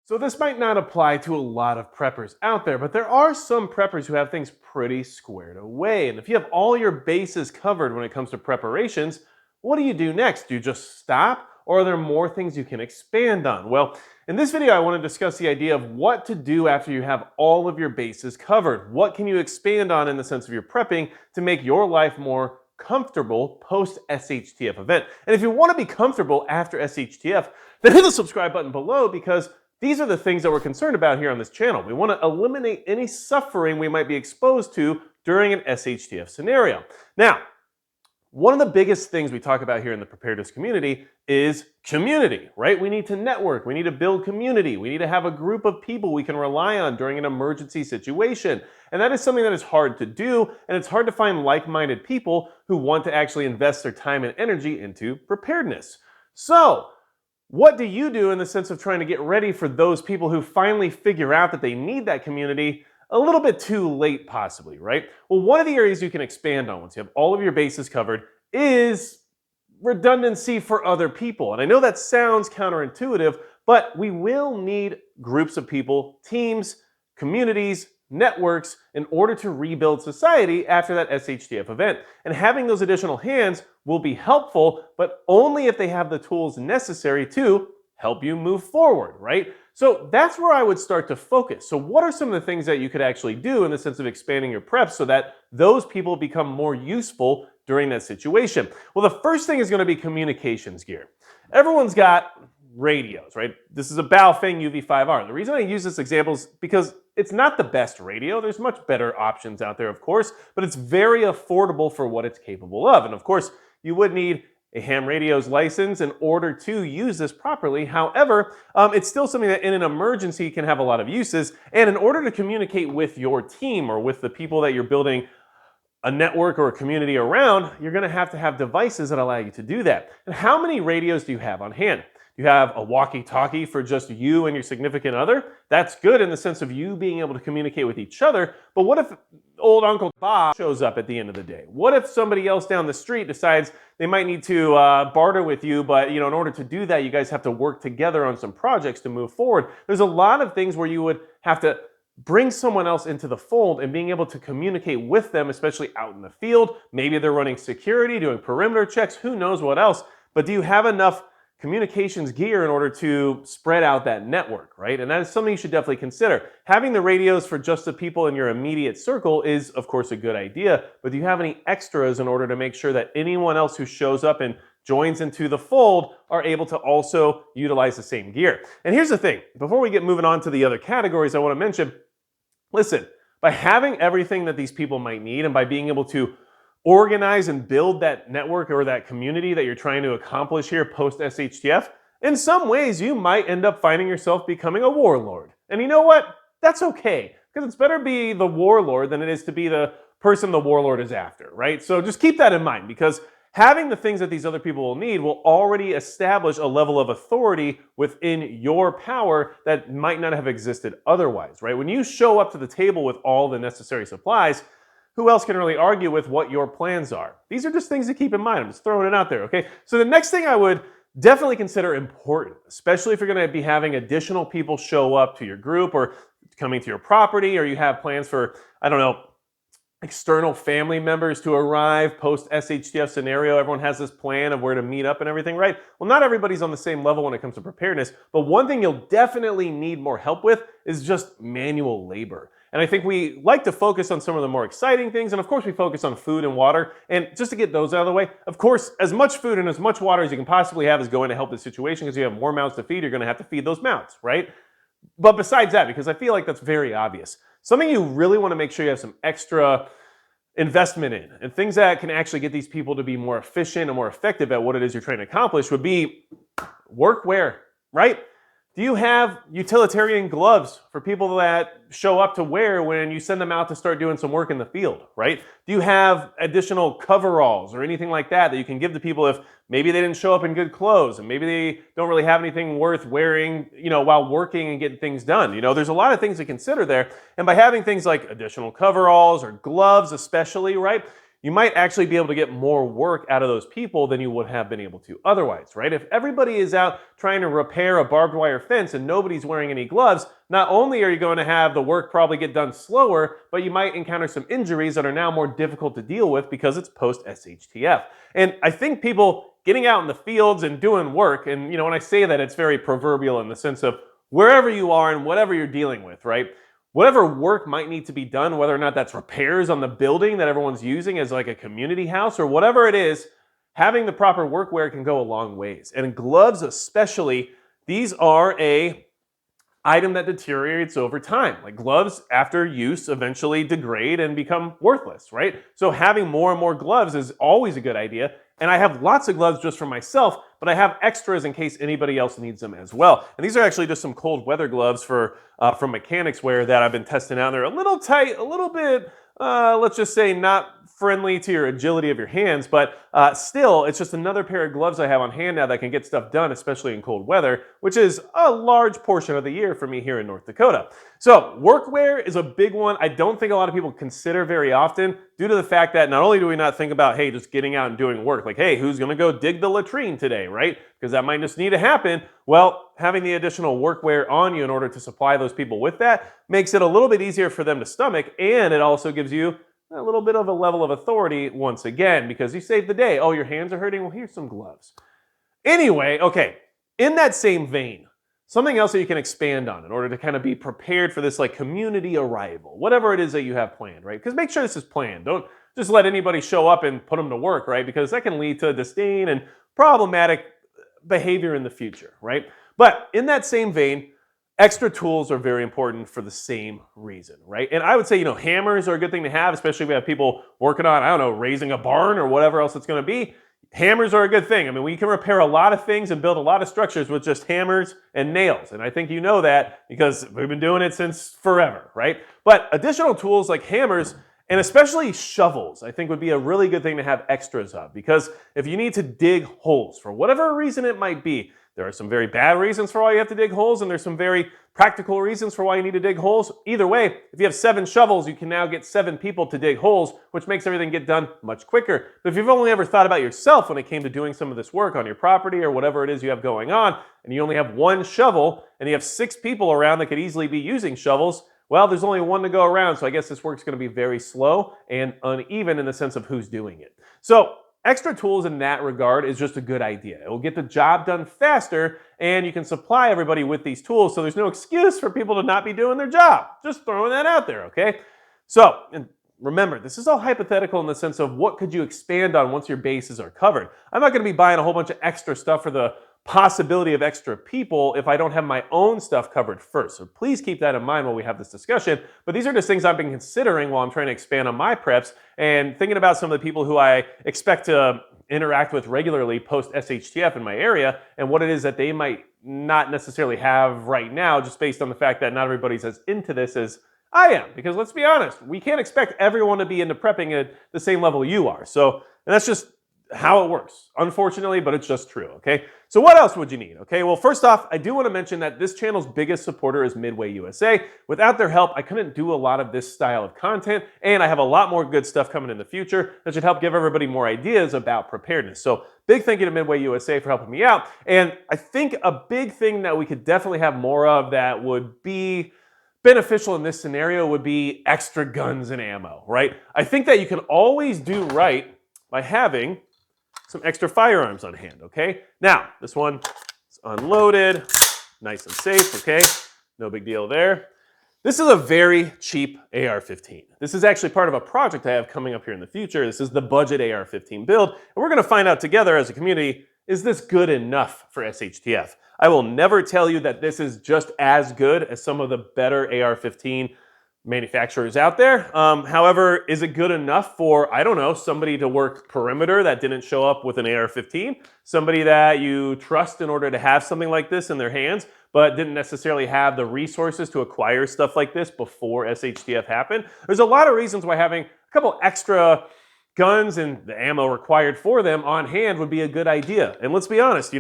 So this might not apply to a lot of preppers out there, but there are some preppers who have things pretty squared away. And if you have all your bases covered when it comes to preparations, what do you do next? Do you just stop? Or are there more things you can expand on? Well, in this video, I want to discuss the idea of what to do after you have all of your bases covered. What can you expand on in the sense of your prepping to make your life more comfortable post SHTF event? And if you want to be comfortable after SHTF, then hit the subscribe button below, because these are the things that we're concerned about here on this channel. We want to eliminate any suffering we might be exposed to during an SHTF scenario. Now, one of the biggest things we talk about here in the preparedness community is community, right? We need to network, we need to build community, we need to have a group of people we can rely on during an emergency situation. And that is something that is hard to do, and it's hard to find like-minded people who want to actually invest their time and energy into preparedness. So, what do you do in the sense of trying to get ready for those people who finally figure out that they need that community a little bit too late possibly, right? Well, one of the areas you can expand on once you have all of your bases covered is redundancy for other people. And I know that sounds counterintuitive, but we will need groups of people, teams, communities, networks in order to rebuild society after that SHTF event. And having those additional hands will be helpful, but only if they have the tools necessary to help you move forward, right? So that's where I would start to focus. So what are some of the things that you could actually do in the sense of expanding your prep so that those people become more useful during that situation? Well, the first thing is going to be communications gear. Everyone's got radios, right? This is a Baofeng UV5R. The reason I use this example is because it's not the best radio. There's much better options out there, of course, but it's very affordable for what it's capable of. And of course, you would need a ham radio's license in order to use this properly. However, it's still something that in an emergency can have a lot of uses. And in order to communicate with your team or with the people that you're building a network or a community around, you're going to have devices that allow you to do that. And how many radios do you have on hand? You have a walkie-talkie for just you and your significant other. That's good in the sense of you being able to communicate with each other. But what if old Uncle Bob shows up at the end of the day? What if somebody else down the street decides they might need to barter with you, but in order to do that, you guys have to work together on some projects to move forward? There's a lot of things where you would have to bring someone else into the fold and being able to communicate with them, especially out in the field. Maybe they're running security, doing perimeter checks, who knows what else. But do you have enough communications gear in order to spread out that network, right? And that is something you should definitely consider. Having the radios for just the people in your immediate circle is, of course, a good idea, but do you have any extras in order to make sure that anyone else who shows up and joins into the fold are able to also utilize the same gear? And here's the thing, before we get moving on to the other categories I want to mention, listen, by having everything that these people might need and by being able to organize and build that network or that community that you're trying to accomplish here post SHTF, in some ways you might end up finding yourself becoming a warlord. And you know what? That's okay, because it's better to be the warlord than it is to be the person the warlord is after, right? So just keep that in mind, because having the things that these other people will need will already establish a level of authority within your power that might not have existed otherwise, right? When you show up to the table with all the necessary supplies, who else can really argue with what your plans are? These are just things to keep in mind. I'm just throwing it out there, okay? So the next thing I would definitely consider important, especially if you're going to be having additional people show up to your group or coming to your property, or you have plans for, I don't know, external family members to arrive post SHTF scenario. Everyone has this plan of where to meet up and everything, right? Well, not everybody's on the same level when it comes to preparedness, but one thing you'll definitely need more help with is just manual labor. And I think we like to focus on some of the more exciting things, and of course we focus on food and water. And just to get those out of the way, of course, as much food and as much water as you can possibly have is going to help the situation, because you have more mouths to feed, you're going to have to feed those mouths, right? But besides that, because I feel like that's very obvious, something you really want to make sure you have some extra investment in, and things that can actually get these people to be more efficient and more effective at what it is you're trying to accomplish, would be workwear, right? Do you have utilitarian gloves for people that show up to wear when you send them out to start doing some work in the field, right? Do you have additional coveralls or anything like that that you can give to people if maybe they didn't show up in good clothes and maybe they don't really have anything worth wearing, while working and getting things done? There's a lot of things to consider there. And by having things like additional coveralls or gloves especially, right? you might actually be able to get more work out of those people than you would have been able to otherwise, right? If everybody is out trying to repair a barbed wire fence and nobody's wearing any gloves, not only are you going to have the work probably get done slower, but you might encounter some injuries that are now more difficult to deal with because it's post-SHTF. And I think people getting out in the fields and doing work, and when I say that, it's very proverbial in the sense of wherever you are and whatever you're dealing with, right? Whatever work might need to be done, whether or not that's repairs on the building that everyone's using as like a community house or whatever it is, having the proper workwear can go a long ways. And gloves especially, these are a item that deteriorates over time. Like gloves after use eventually degrade and become worthless, right? So having more and more gloves is always a good idea. And I have lots of gloves just for myself, but I have extras in case anybody else needs them as well. And these are actually just some cold weather gloves from mechanics wear that I've been testing out. They're a little tight, a little bit, let's just say not friendly to your agility of your hands, but still, it's just another pair of gloves I have on hand now that can get stuff done, especially in cold weather, which is a large portion of the year for me here in North Dakota. So workwear is a big one. I don't think a lot of people consider very often due to the fact that not only do we not think about, hey, just getting out and doing work, like, hey, who's gonna go dig the latrine today, right? Because that might just need to happen. Well, having the additional workwear on you in order to supply those people with that makes it a little bit easier for them to stomach, and it also gives you a little bit of a level of authority once again, because you saved the day. Oh, your hands are hurting? Well, here's some gloves. Anyway, okay, in that same vein, something else that you can expand on in order to kind of be prepared for this like community arrival, whatever it is that you have planned, right? Because make sure this is planned. Don't just let anybody show up and put them to work, right? Because that can lead to disdain and problematic behavior in the future, right? But in that same vein, extra tools are very important for the same reason, right? And I would say, hammers are a good thing to have, especially if we have people working on, I don't know, raising a barn or whatever else it's going to be. Hammers are a good thing. I mean, we can repair a lot of things and build a lot of structures with just hammers and nails. And I think you know that because we've been doing it since forever, right? But additional tools like hammers and especially shovels, I think would be a really good thing to have extras of, because if you need to dig holes for whatever reason it might be, there are some very bad reasons for why you have to dig holes, and there's some very practical reasons for why you need to dig holes. Either way, if you have 7 shovels, you can now get 7 people to dig holes, which makes everything get done much quicker. But if you've only ever thought about yourself when it came to doing some of this work on your property or whatever it is you have going on, and you only have 1 shovel, and you have 6 people around that could easily be using shovels, well, there's only 1 to go around, so I guess this work's going to be very slow and uneven in the sense of who's doing it. So extra tools in that regard is just a good idea. It will get the job done faster, and you can supply everybody with these tools, so there's no excuse for people to not be doing their job. Just throwing that out there, okay? So, and remember, this is all hypothetical in the sense of what could you expand on once your bases are covered. I'm not going to be buying a whole bunch of extra stuff for the possibility of extra people if I don't have my own stuff covered first. So please keep that in mind while we have this discussion. But these are just things I've been considering while I'm trying to expand on my preps and thinking about some of the people who I expect to interact with regularly post SHTF in my area and what it is that they might not necessarily have right now, just based on the fact that not everybody's as into this as I am. Because let's be honest, we can't expect everyone to be into prepping at the same level you are. So, and that's just how it works, unfortunately, but it's just true, okay? So what else would you need? Okay, well, first off, I do want to mention that this channel's biggest supporter is Midway USA. Without their help, I couldn't do a lot of this style of content, and I have a lot more good stuff coming in the future that should help give everybody more ideas about preparedness. So big thank you to Midway USA for helping me out. And I think a big thing that we could definitely have more of that would be beneficial in this scenario would be extra guns and ammo, right? I think that you can always do right by having some extra firearms on hand, okay? Now, this one is unloaded, nice and safe, okay? No big deal there. This is a very cheap AR-15. This is actually part of a project I have coming up here in the future. This is the budget AR-15 build, and we're gonna find out together as a community, is this good enough for SHTF? I will never tell you that this is just as good as some of the better AR-15 manufacturers out there. However, is it good enough for, I don't know, somebody to work perimeter that didn't show up with an AR-15? Somebody that you trust in order to have something like this in their hands, but didn't necessarily have the resources to acquire stuff like this before SHTF happened? There's a lot of reasons why having a couple extra guns and the ammo required for them on hand would be a good idea. And let's be honest,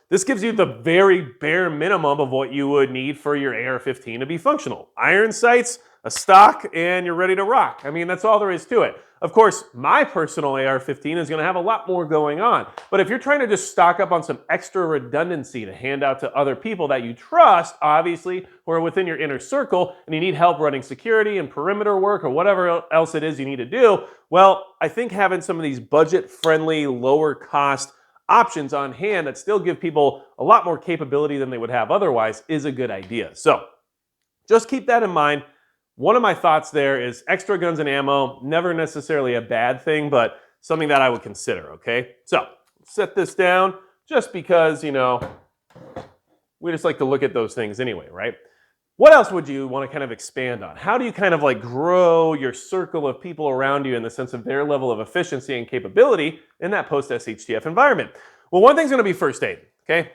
this gives you the very bare minimum of what you would need for your AR-15 to be functional. Iron sights, a stock, and you're ready to rock. I mean, that's all there is to it. Of course, my personal AR-15 is going to have a lot more going on. But if you're trying to just stock up on some extra redundancy to hand out to other people that you trust, obviously, who are within your inner circle, and you need help running security and perimeter work or whatever else it is you need to do, well, I think having some of these budget-friendly, lower-cost options on hand that still give people a lot more capability than they would have otherwise is a good idea. So just keep that in mind. One of my thoughts there is extra guns and ammo, never necessarily a bad thing, but something that I would consider, okay? So set this down just because, we just like to look at those things anyway, right? What else would you want to kind of expand on? How do you kind of like grow your circle of people around you in the sense of their level of efficiency and capability in that post-SHTF environment? Well, one thing's going to be first aid, okay?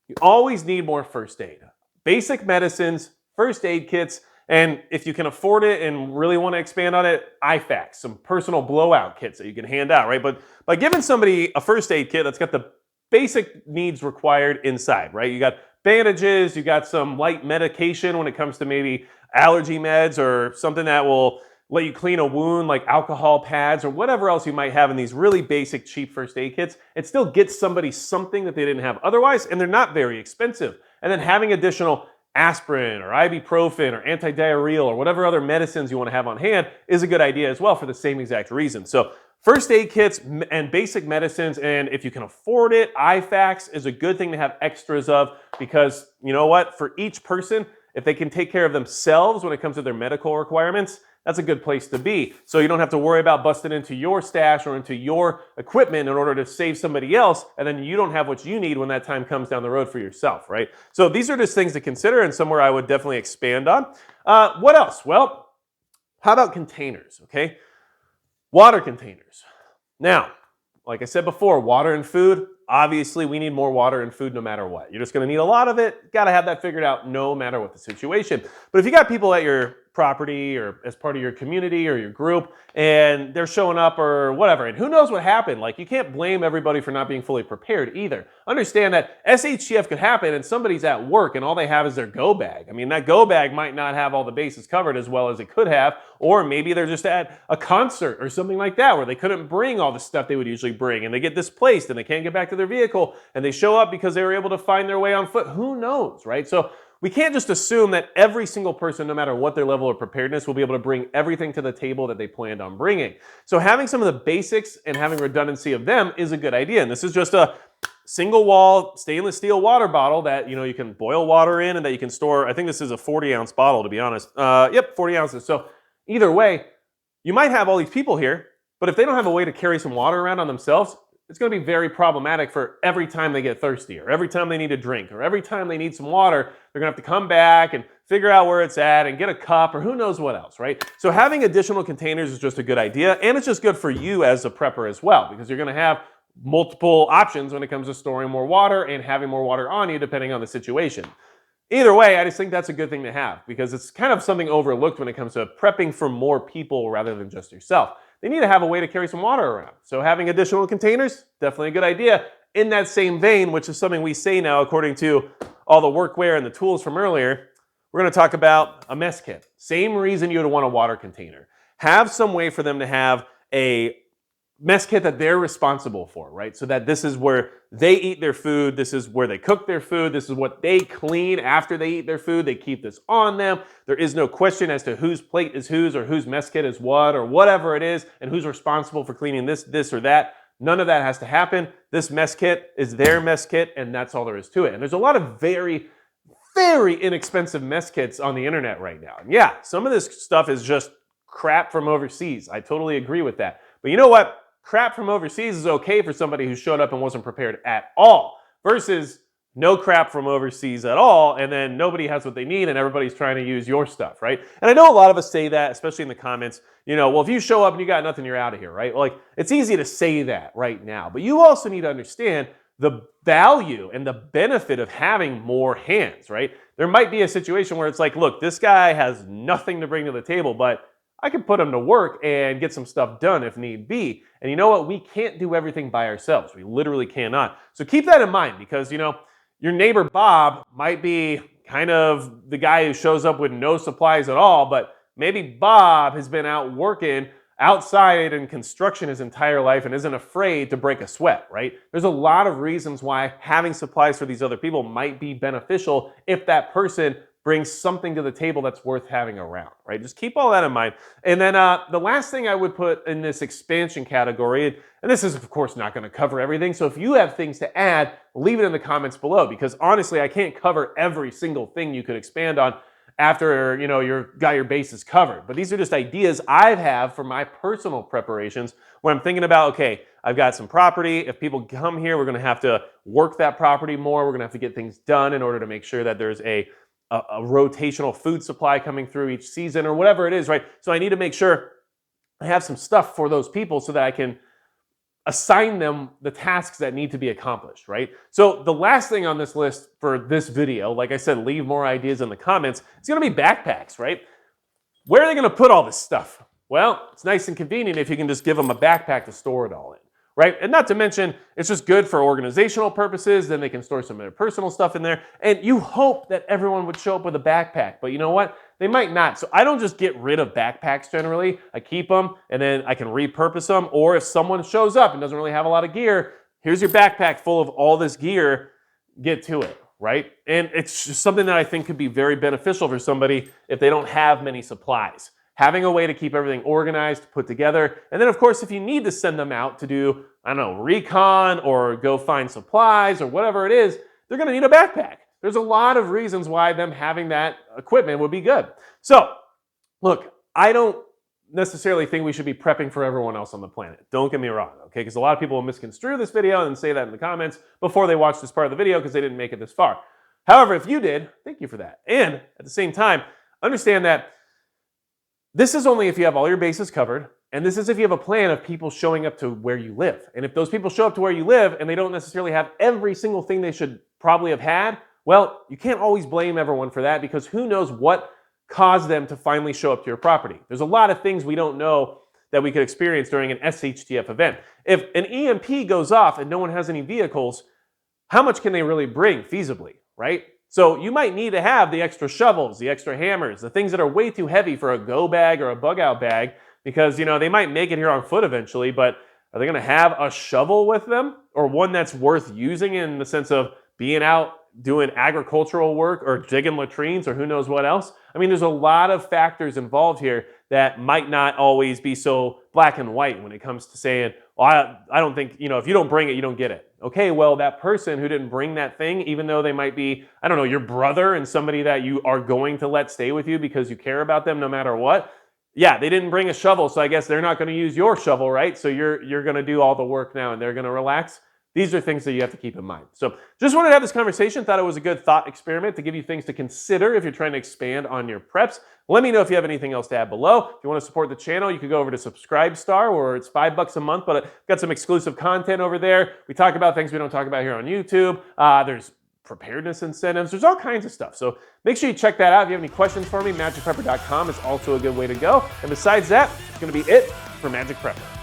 You always need more first aid. Basic medicines, first aid kits, and if you can afford it and really want to expand on it, IFAKs, some personal blowout kits that you can hand out, right? But by giving somebody a first aid kit that's got the basic needs required inside, right? You got bandages, you got some light medication when it comes to maybe allergy meds or something that will let you clean a wound like alcohol pads or whatever else you might have in these really basic cheap first aid kits. It still gets somebody something that they didn't have otherwise, and they're not very expensive. And then having additional aspirin or ibuprofen or antidiarrheal or whatever other medicines you want to have on hand is a good idea as well for the same exact reason. So first aid kits and basic medicines, and if you can afford it, IFAKs is a good thing to have extras of because you know what? For each person, if they can take care of themselves when it comes to their medical requirements, that's a good place to be. So you don't have to worry about busting into your stash or into your equipment in order to save somebody else, and then you don't have what you need when that time comes down the road for yourself, right? So these are just things to consider and somewhere I would definitely expand on. What else? Well, how about containers, okay? Water containers. Now, like I said before, water and food, obviously we need more water and food no matter what. You're just gonna need a lot of it. Gotta have that figured out no matter what the situation. But if you got people at your property or as part of your community or your group and they're showing up or whatever, and who knows what happened, like you can't blame everybody for not being fully prepared either. Understand that SHTF could happen and somebody's at work and all they have is their go bag. I mean, that go bag might not have all the bases covered as well as it could have, or maybe they're just at a concert or something like that where they couldn't bring all the stuff they would usually bring and they get displaced and they can't get back to their vehicle and they show up because they were able to find their way on foot. Who knows, right? So we can't just assume that every single person, no matter what their level of preparedness, will be able to bring everything to the table that they planned on bringing. So having some of the basics and having redundancy of them is a good idea. And this is just a single wall stainless steel water bottle that you can boil water in and that you can store. I think this is a 40-ounce bottle, to be honest. Yep, 40 ounces. So either way, you might have all these people here, but if they don't have a way to carry some water around on themselves, it's going to be very problematic for every time they get thirsty or every time they need a drink or every time they need some water, they're going to have to come back and figure out where it's at and get a cup or who knows what else, right? So having additional containers is just a good idea, and it's just good for you as a prepper as well because you're going to have multiple options when it comes to storing more water and having more water on you depending on the situation. Either way, I just think that's a good thing to have because it's kind of something overlooked when it comes to prepping for more people rather than just yourself. They need to have a way to carry some water around. So having additional containers, definitely a good idea. In that same vein, which is something we say now according to all the workwear and the tools from earlier, we're going to talk about a mess kit. Same reason you would want a water container. Have some way for them to have a mess kit that they're responsible for, right? So that this is where they eat their food, this is where they cook their food, this is what they clean after they eat their food, they keep this on them. There is no question as to whose plate is whose or whose mess kit is what or whatever it is and who's responsible for cleaning this or that. None of that has to happen. This mess kit is their mess kit and that's all there is to it. And there's a lot of very inexpensive mess kits on the internet right now. And yeah, some of this stuff is just crap from overseas. I totally agree with that. But you know what? Crap from overseas is okay for somebody who showed up and wasn't prepared at all versus no crap from overseas at all and then nobody has what they need and everybody's trying to use your stuff, right? And I know a lot of us say that, especially in the comments, well, if you show up and you got nothing, you're out of here, right? Like, it's easy to say that right now, but you also need to understand the value and the benefit of having more hands, right? There might be a situation where it's like, look, this guy has nothing to bring to the table, but I can put him to work and get some stuff done if need be. And you know what? We can't do everything by ourselves. We literally cannot. So keep that in mind because, your neighbor Bob might be kind of the guy who shows up with no supplies at all, but maybe Bob has been out working outside in construction his entire life and isn't afraid to break a sweat, right? There's a lot of reasons why having supplies for these other people might be beneficial if that person brings something to the table that's worth having around, right? Just keep all that in mind. And then the last thing I would put in this expansion category, and this is of course not going to cover everything, so if you have things to add, leave it in the comments below, because honestly, I can't cover every single thing you could expand on after you've got your bases covered. But these are just ideas I have for my personal preparations when I'm thinking about, okay, I've got some property. If people come here, we're going to have to work that property more. We're going to have to get things done in order to make sure that there's a rotational food supply coming through each season or whatever it is, right? So I need to make sure I have some stuff for those people so that I can assign them the tasks that need to be accomplished, right? So the last thing on this list for this video, like I said, leave more ideas in the comments, it's gonna be backpacks, right? Where are they gonna put all this stuff? Well, it's nice and convenient if you can just give them a backpack to store it all in, right? And not to mention, it's just good for organizational purposes, then they can store some of their personal stuff in there, and you hope that everyone would show up with a backpack, but you know what? They might not. So I don't just get rid of backpacks generally. I keep them and then I can repurpose them. Or if someone shows up and doesn't really have a lot of gear, here's your backpack full of all this gear, get to it, right? And it's just something that I think could be very beneficial for somebody if they don't have many supplies. Having a way to keep everything organized, put together. And then of course, if you need to send them out to do, I don't know, recon or go find supplies or whatever it is, they're gonna need a backpack. There's a lot of reasons why them having that equipment would be good. So, look, I don't necessarily think we should be prepping for everyone else on the planet. Don't get me wrong, okay? Because a lot of people will misconstrue this video and say that in the comments before they watch this part of the video because they didn't make it this far. However, if you did, thank you for that. And at the same time, understand that this is only if you have all your bases covered, and this is if you have a plan of people showing up to where you live. And if those people show up to where you live and they don't necessarily have every single thing they should probably have had, well, you can't always blame everyone for that because who knows what caused them to finally show up to your property. There's a lot of things we don't know that we could experience during an SHTF event. If an EMP goes off and no one has any vehicles, how much can they really bring feasibly, right? So you might need to have the extra shovels, the extra hammers, the things that are way too heavy for a go bag or a bug out bag because, they might make it here on foot eventually, but are they gonna have a shovel with them or one that's worth using in the sense of being out doing agricultural work or digging latrines or who knows what else? I mean, there's a lot of factors involved here that might not always be so black and white when it comes to saying, well, I don't think, if you don't bring it, you don't get it. Okay, well, that person who didn't bring that thing, even though they might be, I don't know, your brother and somebody that you are going to let stay with you because you care about them no matter what, yeah, they didn't bring a shovel, so I guess they're not going to use your shovel, right? So you're going to do all the work now and they're going to relax. These are things that you have to keep in mind. So just wanted to have this conversation. Thought it was a good thought experiment to give you things to consider if you're trying to expand on your preps. Let me know if you have anything else to add below. If you want to support the channel, you could go over to Subscribestar, where it's $5 a month, but I've got some exclusive content over there. We talk about things we don't talk about here on YouTube. There's preparedness incentives. There's all kinds of stuff. So make sure you check that out. If you have any questions for me, magicprepper.com is also a good way to go. And besides that, it's going to be it for Magic Prepper.